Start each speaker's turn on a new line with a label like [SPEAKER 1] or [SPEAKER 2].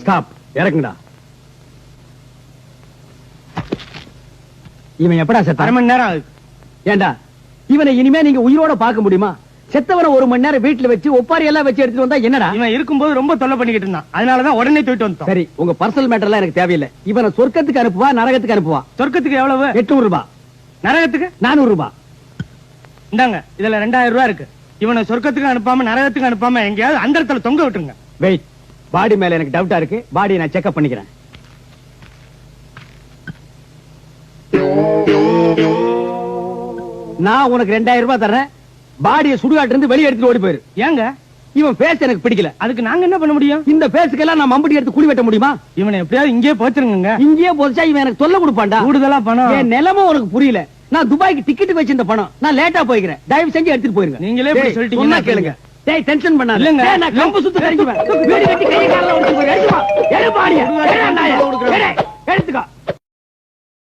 [SPEAKER 1] Stop, இறக்குங்கடா. இவன் எப்படா செத்த? 1/2 மணி நேரம் ஆகுது. ஏண்டா இவனை இனிமே நீங்க உயிரோட பார்க்க முடியுமா? செத்தவனை 1 மணி நேரம் வீட்டுல வச்சு ஒப்பாரி எல்லாம் வச்சு எடுத்துட்டு வந்தா என்னடா?
[SPEAKER 2] இவன் இருக்கும்போது ரொம்ப தொல்லை பண்ணிக்கிட்டு இருந்தான், அதனாலதான் உடனே தூக்கிட்டு வந்தோம்.
[SPEAKER 1] சரி, உங்க பர்சனல் மேட்டர் எல்லாம் எனக்கு தேவையில்லை. இவனை சொர்க்கத்துக்கு அனுப்புவா நரகத்துக்கு அனுப்புவா?
[SPEAKER 2] சொர்க்கத்துக்கு எவ்வளவு?
[SPEAKER 1] 800 ரூபாய்.
[SPEAKER 2] நரகத்துக்கு
[SPEAKER 1] 400 ரூபாய்.
[SPEAKER 2] இந்தாங்க, இதுல 2000 ரூபாய் இருக்கு. இவனை சொர்க்கத்துக்கு அனுப்பாம நரகத்துக்கு அனுப்பாம எங்கேயாவது அந்த இடத்துல தொங்க விட்டுருங்க.
[SPEAKER 1] வெயிட், பாடி மேல எனக்கு டவுட்டா இருக்கு. பாடியை நான் செக்அப் பண்ணிக்கிறேன். நான் உனக்கு 2000 ரூபாய் தரேன். பாடியை சுடுகாட்டு இருந்து வெளியே எடுத்துட்டு ஓடி போயிரு.
[SPEAKER 2] ஏங்க?
[SPEAKER 1] இவன் பேச எனக்கு பிடிக்கல.
[SPEAKER 2] அதுக்கு நாங்க என்ன பண்ண முடியும்?
[SPEAKER 1] இந்த பேசுக்கெல்லாம் நான் மம்பட்டி எடுத்து குழி வெட்ட முடியுமா?
[SPEAKER 2] இவனை எப்படியாவது இங்கே போச்சிருங்க.
[SPEAKER 1] இங்கேயே போச்சா இவன் எனக்கு தொல்லை கொடுப்பான்டா.
[SPEAKER 2] கூடுதலா பணம்.
[SPEAKER 1] என் நிலைமை உனக்கு புரியல. நான் துபாய்க்கு டிக்கெட் வச்சிருந்த பணம். நான் லேட்டா போய்க்கிறேன். தயவு செஞ்சு எடுத்துட்டு போயிருங்க.
[SPEAKER 2] நீங்களே இப்படி சொல்லிட்டீங்க.
[SPEAKER 1] கேளுங்க. டேய், டென்ஷன் பண்ணாத.
[SPEAKER 2] இல்லங்க,
[SPEAKER 1] நான் கம்பு சுத்து கறிக்குவேன். வீடு கட்டி கையை கால்ல ஒடிச்சு போய் எடுத்து வா. எடு பாடியா.